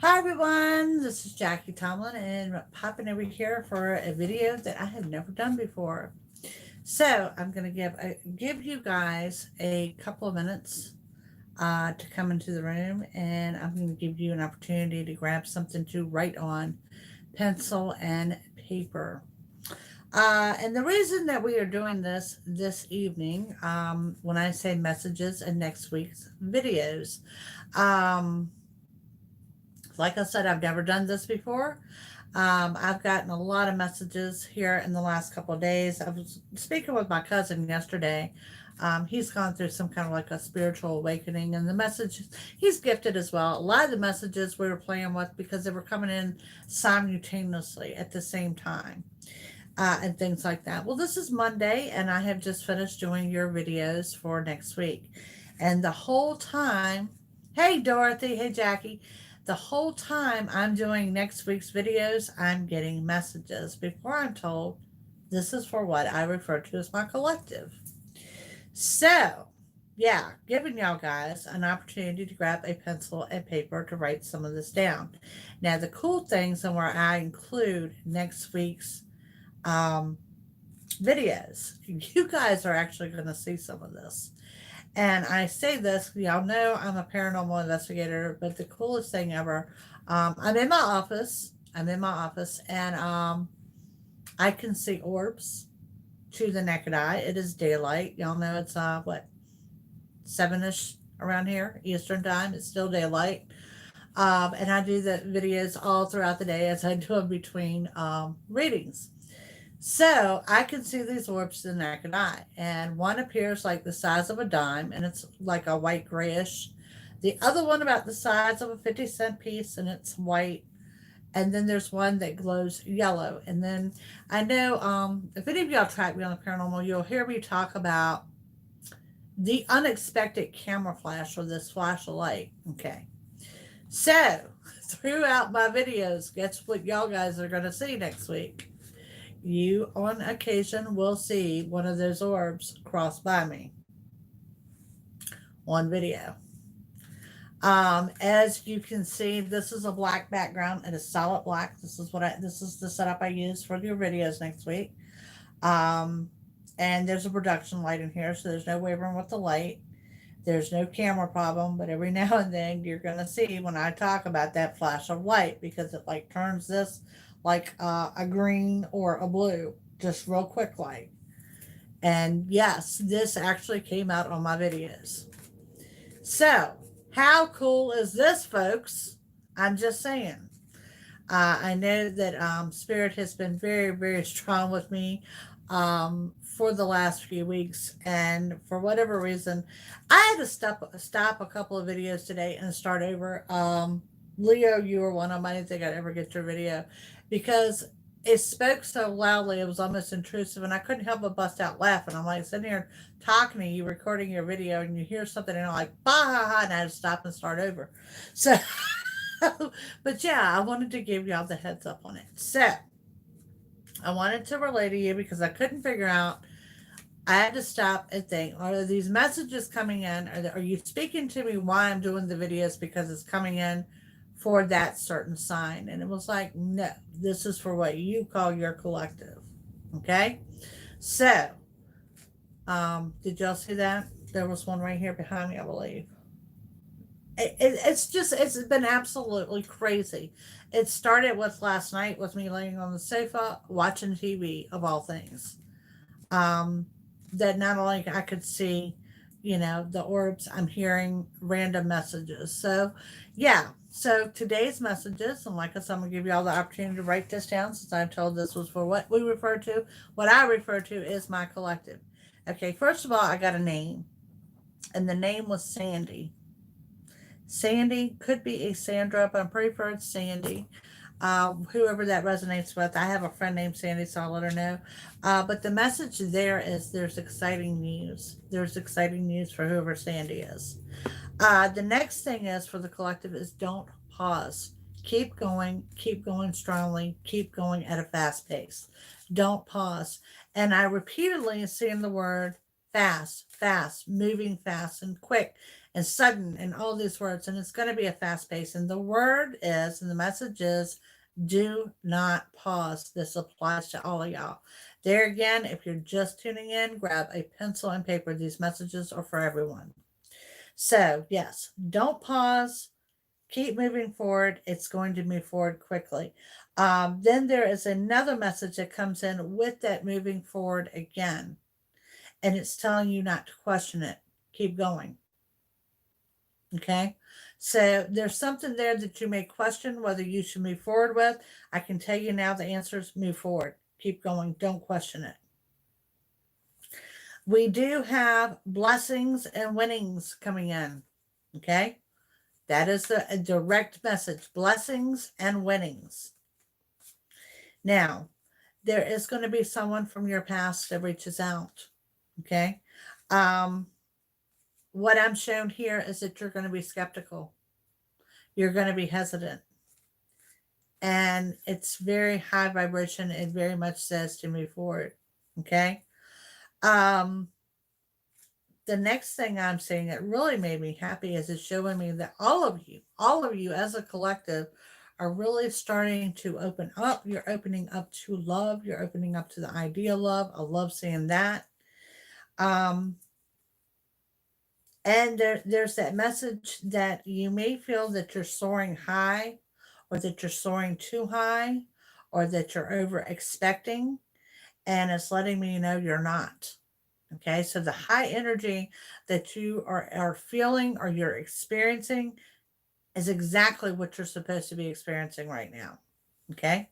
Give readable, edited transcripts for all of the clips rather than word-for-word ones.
Hi everyone, this is Jackie Tomlin and popping over here for a video that I have never done before. So I'm going to give you guys a couple of minutes to come into the room, and I'm going to give you an opportunity to grab something to write on, pencil and paper. And the reason that we are doing this evening, when I say messages and next week's videos, um, like I said, I've never done this before. I've gotten a lot of messages here in the last couple of days. I was speaking with my cousin yesterday. He's gone through some kind of like a spiritual awakening, and the messages, he's gifted as well. A lot of the messages we were playing with because they were coming in simultaneously at the same time, and things like that. Well, this is Monday, and I have just finished doing your videos for next week. And the whole time, hey Dorothy, hey Jackie, the whole time I'm doing next week's videos, I'm getting messages before I'm told this is for what I refer to as my collective. So, yeah, giving y'all guys an opportunity to grab a pencil and paper to write some of this down. Now, the cool things and where I include next week's um, videos, you guys are actually going to see some of this. And I say this, y'all know I'm a paranormal investigator, but the coolest thing ever, I'm in my office. I'm in my office, and I can see orbs to the naked eye. It is daylight. Y'all know it's what, 7ish around here Eastern time. It's still daylight. And I do the videos all throughout the day as I do them between readings. So I can see these orbs to the naked eye, and one appears like the size of a dime, and it's like a white grayish. The other one about the size of a 50-cent piece, and it's white. And then there's one that glows yellow. And then I know if any of y'all track me on the paranormal, you'll hear me talk about the unexpected camera flash or this flash of light. Okay. So throughout my videos, guess what y'all guys are going to see next week? You, on occasion, will see one of those orbs cross by me on video. As you can see, this is a black background. It is solid black. This is the setup I use for your videos next week. Um, and there's a production light in here, so there's no wavering with the light. There's no camera problem, but every now and then you're gonna see when I talk about that flash of light because it like turns this like a green or a blue, just real quick like. And yes, this actually came out on my videos. So, how cool is this, folks? I'm just saying. I know that Spirit has been very, very strong with me for the last few weeks, and for whatever reason, I had to stop a couple of videos today and start over. Leo, you were one of them. I didn't think I'd ever get your video because it spoke so loudly, it was almost intrusive, and I couldn't help but bust out laughing. I'm like sitting here talking to you, recording your video, and you hear something, and I'm like, bah, ha, ha, and I had to stop and start over. So, but yeah, I wanted to give y'all the heads up on it. So, I wanted to relay to you because I couldn't figure out. I had to stop and think: are these messages coming in? Are you speaking to me why I'm doing the videos because it's coming in for that certain sign? And it was like, no, this is for what you call your collective. Okay, so did y'all see that? There was one right here behind me, I believe. It's been absolutely crazy. It started with last night with me laying on the sofa watching TV of all things. Um, that not only I could see, the orbs, I'm hearing random messages. So, yeah. So today's messages, and like I said, I'm gonna give you all the opportunity to write this down since I'm told this was for what I refer to is my collective. Okay, first of all, I got a name, and the name was Sandy. Sandy could be a Sandra, but I'm pretty sure it's Sandy. Whoever that resonates with. I have a friend named Sandy, so I'll let her know. But the message there is there's exciting news. There's exciting news for whoever Sandy is. The next thing is for the collective is don't pause. Keep going strongly, keep going at a fast pace. Don't pause. And I repeatedly am seeing the word fast, moving fast and quick and sudden and all these words. And it's going to be a fast pace. And the word is, and the message is, do not pause. This applies to all of y'all. There again, if you're just tuning in, grab a pencil and paper. These messages are for everyone. So, yes, don't pause. Keep moving forward. It's going to move forward quickly. Then there is another message that comes in with that moving forward again. And it's telling you not to question it. Keep going. Okay. So there's something there that you may question whether you should move forward with. I can tell you now the answer is move forward. Keep going. Don't question it. We do have blessings and winnings coming in. Okay. That is a direct message. Blessings and winnings. Now, there is going to be someone from your past that reaches out. Okay. What I'm shown here is that you're going to be skeptical. You're going to be hesitant. And it's very high vibration. It very much says to move forward. Okay. The next thing I'm seeing that really made me happy is it's showing me that all of you as a collective are really starting to open up. You're opening up to love. You're opening up to the idea of love. I love seeing that. And there's that message that you may feel that you're soaring high, or that you're soaring too high, or that you're over expecting, and it's letting me know you're not. Okay, so the high energy that you are feeling or you're experiencing is exactly what you're supposed to be experiencing right now. Okay,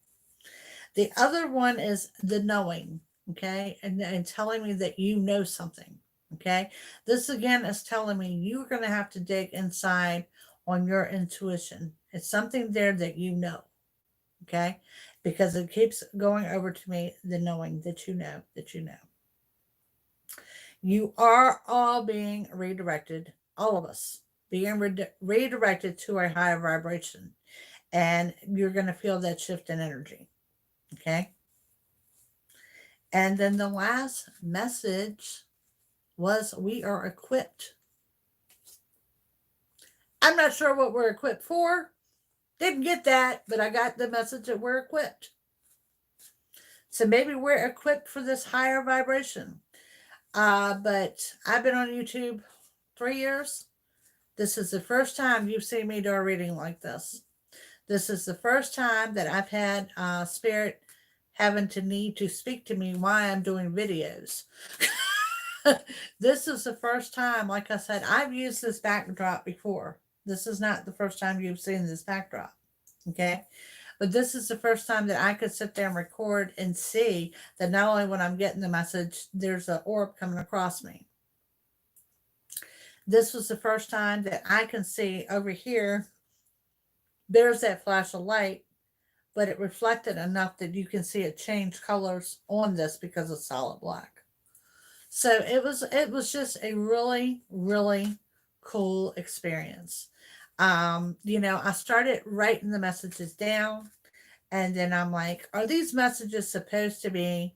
the other one is the knowing. Okay, and telling me that you know something. Okay, this again is telling me you're going to have to dig inside on your intuition. It's something there that you know. Okay, because it keeps going over to me, the knowing that you know that you know. You are all being redirected, all of us being redirected to a higher vibration. And you're going to feel that shift in energy. Okay. And then the last message was we are equipped. I'm not sure what we're equipped for. Didn't get that, but I got the message that we're equipped. So maybe we're equipped for this higher vibration. But I've been on YouTube 3 years. This is the first time you've seen me do a reading like this. This is the first time that I've had Spirit having to need to speak to me while I'm doing videos. This is the first time, like I said, I've used this backdrop before. This is not the first time you've seen this backdrop. Okay. But this is the first time that I could sit there and record and see that not only when I'm getting the message, there's an orb coming across me. This was the first time that I can see over here, there's that flash of light, but it reflected enough that you can see it change colors on this because it's solid black. So it was just a really, really cool experience. I started writing the messages down, and then I'm like, are these messages supposed to be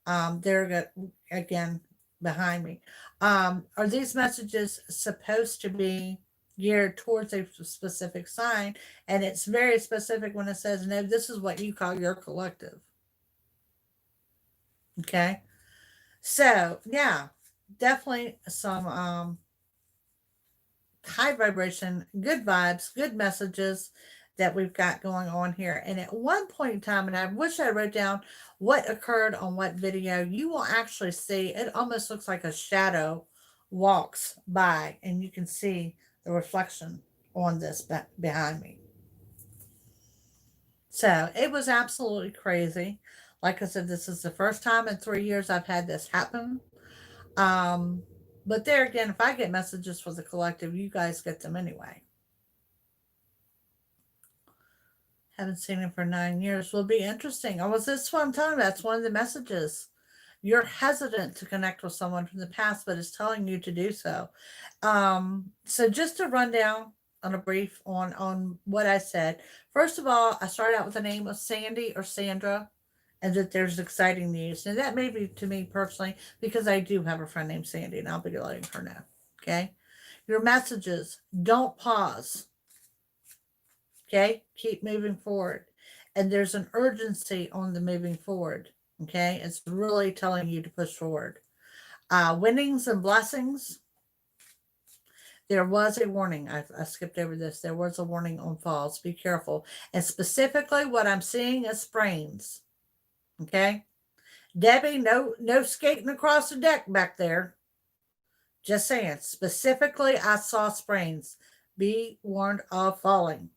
they're again behind me. Are these messages supposed to be geared towards a specific sign? And it's very specific when it says, no, this is what you call your collective. Okay. So, yeah, definitely some high vibration, good vibes, good messages that we've got going on here. And at one point in time, and I wish I wrote down what occurred on what video, you will actually see it almost looks like a shadow walks by, and you can see the reflection on this behind me. So it was absolutely crazy. Like I said, this is the first time in 3 years I've had this happen. Um, but there again, if I get messages for the collective, you guys get them anyway. Haven't seen him for 9 years. Will be interesting. Oh, was this what I'm talking about? It's one of the messages. You're hesitant to connect with someone from the past, but it's telling you to do so. So just to run down on a brief on what I said. First of all, I started out with the name of Sandy or Sandra. and that there's exciting news. And that may be to me personally because I do have a friend named Sandy, and I'll be letting her know. Okay? Your messages, don't pause. Okay? Keep moving forward. And there's an urgency on the moving forward. Okay? It's really telling you to push forward. Winnings and blessings. There was a warning. I skipped over this. There was a warning on falls. Be careful. And specifically, what I'm seeing is sprains. Okay? Debbie, no skating across the deck back there. Just saying. Specifically, I saw sprains. Be warned of falling.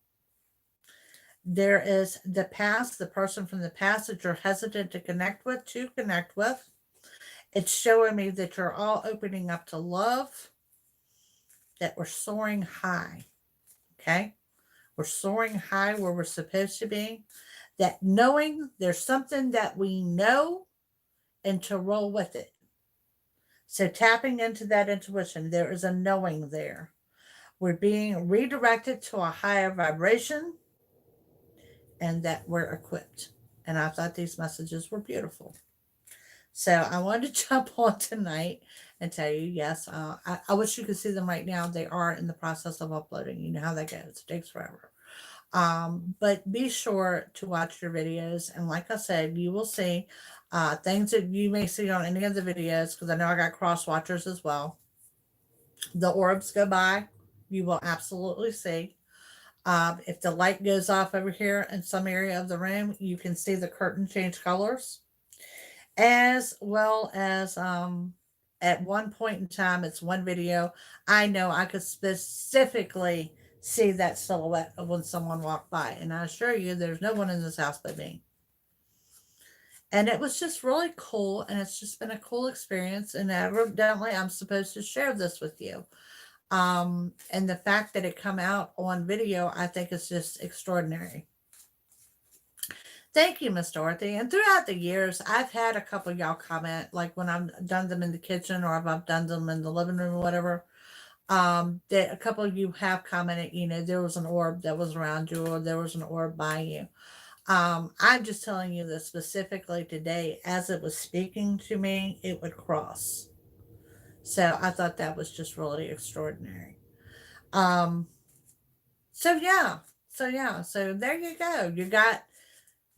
There is the past, the person from the past that you're hesitant to connect with. It's showing me that you're all opening up to love, that we're soaring high. Okay? We're soaring high where we're supposed to be. That knowing there's something that we know and to roll with it. So tapping into that intuition, there is a knowing there. We're being redirected to a higher vibration and that we're equipped. And I thought these messages were beautiful. So I wanted to jump on tonight and tell you, yes, I wish you could see them right now. They are in the process of uploading. You know how that goes. It takes forever. But be sure to watch your videos. And like I said, you will see things that you may see on any of the videos, because I know I got cross watchers as well. The orbs go by, you will absolutely see. If the light goes off over here in some area of the room, you can see the curtain change colors. As well as at one point in time, it's one video, I know I could specifically see that silhouette of when someone walked by. And I assure you, there's no one in this house but me. And it was just really cool. And it's just been a cool experience. And evidently, I'm supposed to share this with you. And the fact that it come out on video, I think is just extraordinary. Thank you, Miss Dorothy. And throughout the years, I've had a couple of y'all comment, like when I've done them in the kitchen or if I've done them in the living room or whatever. That a couple of you have commented, there was an orb that was around you or there was an orb by you. I'm just telling you that specifically today, as it was speaking to me, it would cross. So I thought that was just really extraordinary. So yeah. So there you go. You got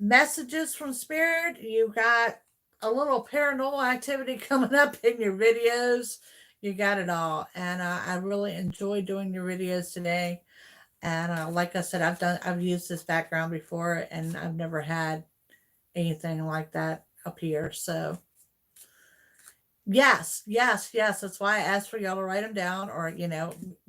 messages from spirit. You got a little paranormal activity coming up in your videos. You got it all. And I really enjoy doing your videos today. And like I said, I've used this background before, and I've never had anything like that appear. So yes. That's why I asked for y'all to write them down, or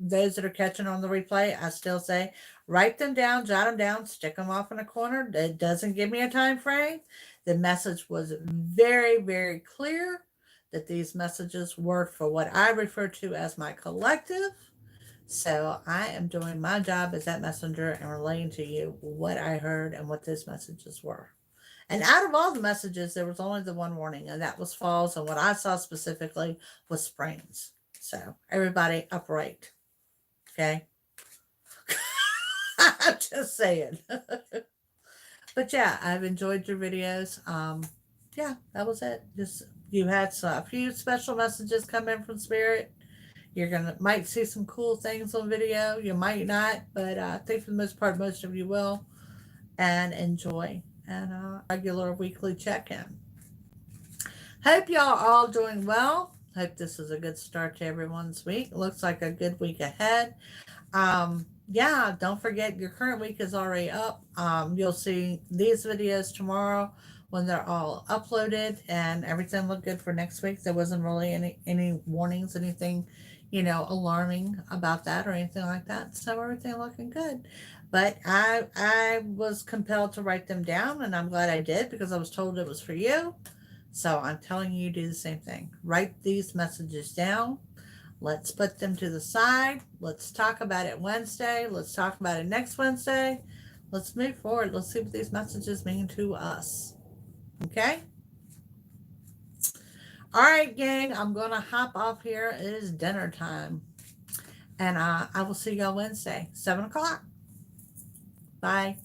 those that are catching on the replay, I still say write them down, jot them down, stick them off in a corner. It doesn't give me a time frame. The message was very, very clear that these messages were for what I refer to as my collective. So I am doing my job as that messenger and relaying to you what I heard and what those messages were. And out of all the messages, there was only the one warning, and that was falls. And what I saw specifically was sprains. So everybody upright. Okay. I'm just saying. But yeah, I've enjoyed your videos. Yeah, that was it. Just you had a few special messages come in from spirit. You're might see some cool things on video. You might not, but I think for the most part, most of you will. And enjoy. And regular weekly check-in. Hope y'all are all doing well. Hope this is a good start to everyone's week. Looks like a good week ahead. Yeah, don't forget your current week is already up. You'll see these videos tomorrow when they're all uploaded, and everything looked good for next week. There wasn't really any warnings, anything alarming about that or anything like that. So everything looking good. But I was compelled to write them down, and I'm glad I did because I was told it was for you. So I'm telling you to do the same thing. Write these messages down. Let's put them to the side. Let's talk about it Wednesday. Let's talk about it next Wednesday. Let's move forward. Let's see what these messages mean to us. Okay? All right, gang. I'm going to hop off here. It is dinner time. And I will see y'all Wednesday, 7 o'clock. Bye.